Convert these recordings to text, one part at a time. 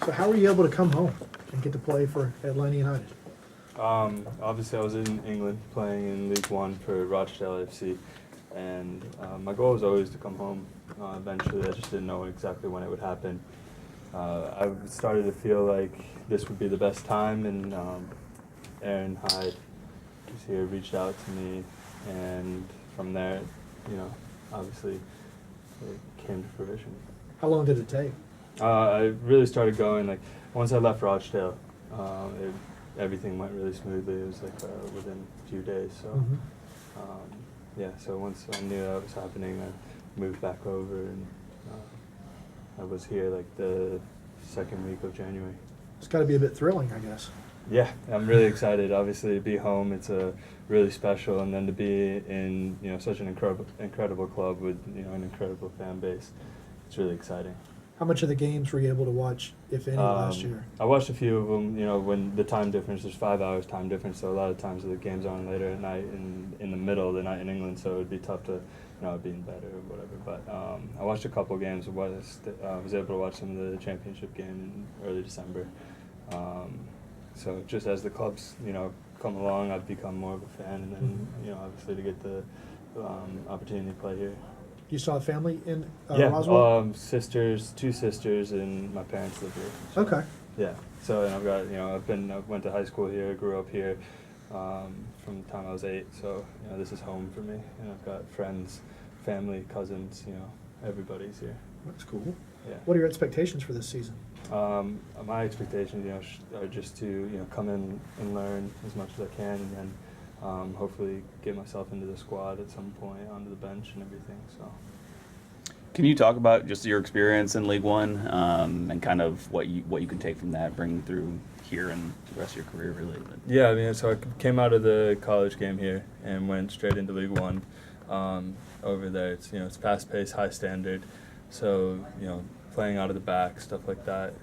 So how were you able to come home and get to play for Atlanta United? Obviously, I was in England playing in League One for Rochdale FC, and my goal was always to come home eventually. I just didn't know exactly when it would happen. I started to feel like this would be the best time, and Aaron Hyde was here, reached out to me, and from there, obviously it came to fruition. How long did it take? I really started going, like, once I left Rochdale, everything went really smoothly. It was like within a few days. So, so once I knew that was happening, I moved back over, and I was here like the second week of January. It's got to be a bit thrilling, I guess. Yeah, I'm really excited. Obviously, to be home, it's really special, and then to be in such an incredible club with an incredible fan base, it's really exciting. How much of the games were you able to watch, if any, last year? I watched a few of them. When the time difference, there's 5 hours time difference, so a lot of times the games are on later at night in the middle of the night in England, so it would be tough to be in bed or whatever. But I watched a couple games. I was able to watch some of the championship game in early December. So just as the clubs come along, I've become more of a fan, and then obviously to get the opportunity to play here. You saw a family in Yeah, Roswell? two sisters, and my parents live here. So, Okay. Yeah. So, and I've got, I went to high school here, grew up here from the time I was 8. So, this is home for me. And I've got friends, family, cousins, everybody's here. That's cool. Yeah. What are your expectations for this season? My expectations, are just to, come in and learn as much as I can, and then hopefully get myself into the squad at some point, onto the bench and everything. So, can you talk about just your experience in League One and kind of what you can take from that, bring through here and the rest of your career, really? Yeah, I mean, so I came out of the college game here and went straight into League One. Over there, it's fast-paced, high standard. So playing out of the back, stuff like that,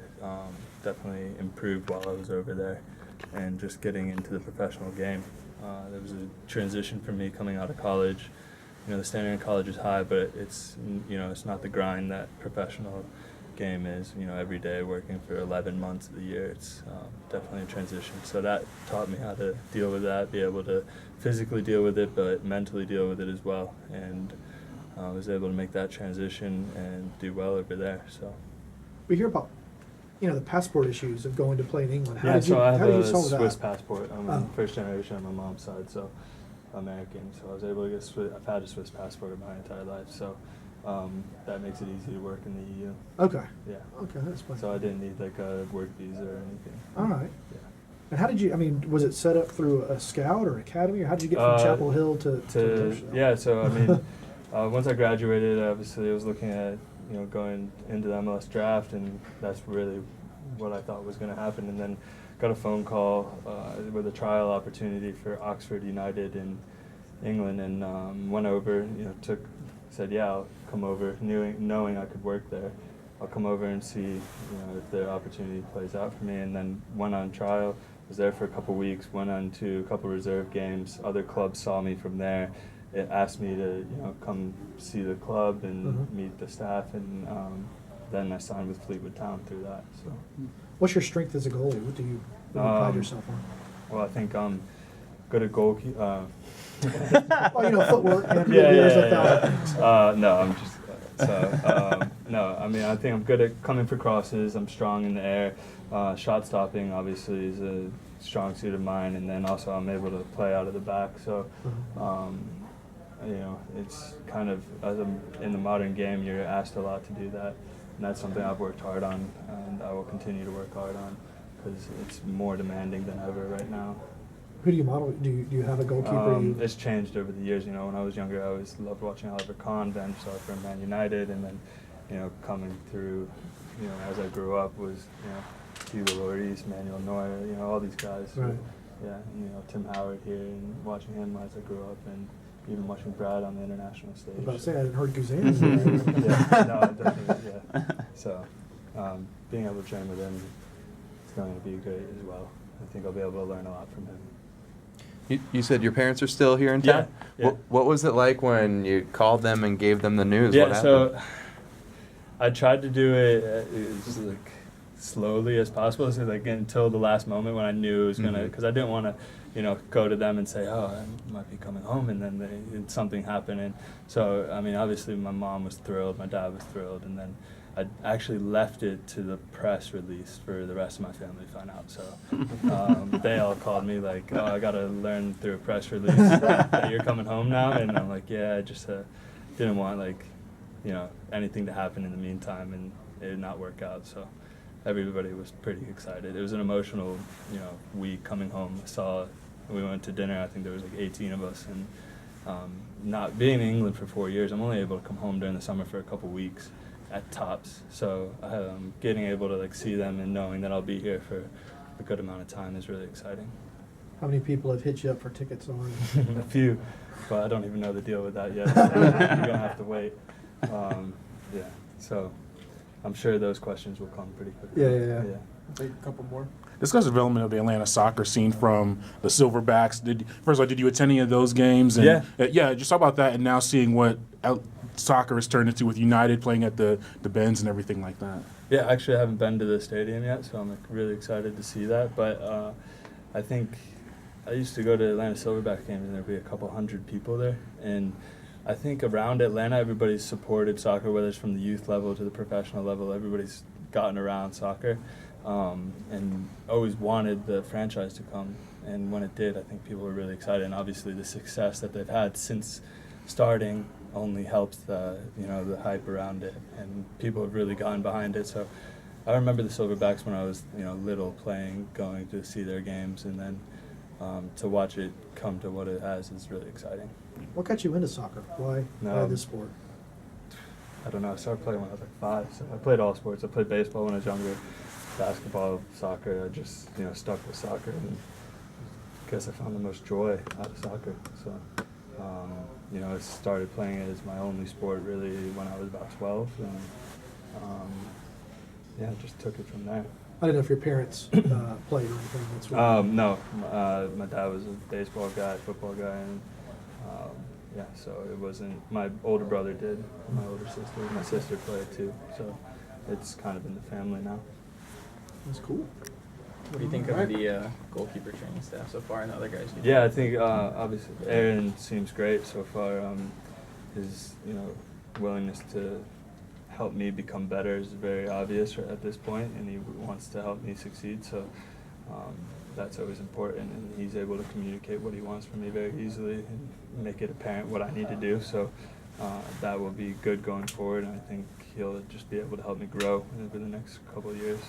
definitely improved while I was over there, and just getting into the professional game. There was a transition for me coming out of college. The standard in college is high, but it's it's not the grind that professional game is. Every day working for 11 months of the year. It's definitely a transition. So that taught me how to deal with that, be able to physically deal with it, but mentally deal with it as well. And I was able to make that transition and do well over there. So We hear about, the passport issues of going to play in England. How yeah, did you, so I have how did you a solve Swiss that? passport. I'm first generation on my mom's side, so American. So I was able to get I've had a Swiss passport my entire life, so that makes it easy to work in the EU. Okay. Yeah. Okay, that's fine. So I didn't need like a work visa or anything. All right. Yeah. And how did you, was it set up through a scout or academy, or how did you get from Chapel Hill to Rochdale? Yeah, so I mean, once I graduated, obviously I was looking at going into the MLS draft, and that's really what I thought was going to happen. And then got a phone call with a trial opportunity for Oxford United in England, and went over. Said yeah, I'll come over, knowing I could work there. I'll come over and see if the opportunity plays out for me. And then went on trial. Was there for a couple weeks. Went on to a couple reserve games. Other clubs saw me from there. It asked me to come see the club and meet the staff, and then I signed with Fleetwood Town through that. So, What's your strength as a goalie? What do you pride yourself on? well, I think I'm good at goalkeeping. Well, footwork, and years without things. No, I'm just no. I mean, I think I'm good at coming for crosses. I'm strong in the air. Shot stopping obviously is a strong suit of mine, and then also I'm able to play out of the back. So, it's kind of, as in the modern game, you're asked a lot to do that, and that's something I've worked hard on, and I will continue to work hard on, because it's more demanding than ever right now. Who do you model? Do you have a goalkeeper? It's changed over the years. When I was younger, I always loved watching Oliver Kahn, then saw from Man United, and then, coming through, as I grew up was, Hugo Lloris, Manuel Neuer, all these guys. Right. Yeah, and, Tim Howard here, and watching him as I grew up, and even watching Brad on the international stage. I was about to say, I hadn't heard Guzan. Yeah, no, definitely, yeah. So, being able to train with him is going to be great as well. I think I'll be able to learn a lot from him. You said your parents are still here in town? Yeah. What was it like when you called them and gave them the news? Yeah, what happened? so I tried to do it. It was like slowly as possible, so like until the last moment when I knew it was gonna, because I didn't want to, go to them and say, oh, I might be coming home, and then something happened. And so, I mean, obviously my mom was thrilled, my dad was thrilled, and then I actually left it to the press release for the rest of my family to find out. So they all called me like, oh, I got to learn through a press release that you're coming home now. And I'm like, yeah, I just didn't want anything to happen in the meantime and it not work out. So everybody was pretty excited. It was an emotional, week coming home. We went to dinner. I think there was like 18 of us, and not being in England for 4 years, I'm only able to come home during the summer for a couple weeks at tops. So getting able to see them and knowing that I'll be here for a good amount of time is really exciting. How many people have hit you up for tickets on? A few, but I don't even know the deal with that yet. So you're gonna have to wait. Yeah, so I'm sure those questions will come pretty quickly. Yeah. Take a couple more. Discuss the development of the Atlanta soccer scene from the Silverbacks. First of all, did you attend any of those games? And, yeah. Just talk about that, and now seeing what soccer has turned into with United playing at the Benz and everything like that. Yeah, actually I haven't been to the stadium yet, so I'm really excited to see that. But I think I used to go to Atlanta Silverback games, and there'd be a couple hundred people there. And I think around Atlanta, everybody's supported soccer, whether it's from the youth level to the professional level. Everybody's gotten around soccer. And always wanted the franchise to come, and when it did, I think people were really excited. And obviously, the success that they've had since starting only helps the hype around it, and people have really gotten behind it. So, I remember the Silverbacks when I was little, playing, going to see their games, and then to watch it come to what it has is really exciting. What got you into soccer? Why this sport? I don't know. I started playing when I was like 5. So I played all sports. I played baseball when I was younger. Basketball, soccer, I just stuck with soccer, and I guess I found the most joy out of soccer. So I started playing it as my only sport really when I was about 12, and just took it from there. I didn't know if your parents played or anything. That's what No, my dad was a baseball guy, football guy, and so it wasn't. My older brother did, my older sister, my sister played too. So it's kind of in the family now. That's cool. What do you think of the goalkeeper training staff so far and the other guys? Yeah, I think obviously Aaron seems great so far. His willingness to help me become better is very obvious at this point, and he wants to help me succeed. So that's always important, and he's able to communicate what he wants from me very easily and make it apparent what I need to do. So that will be good going forward, and I think he'll just be able to help me grow over the next couple of years.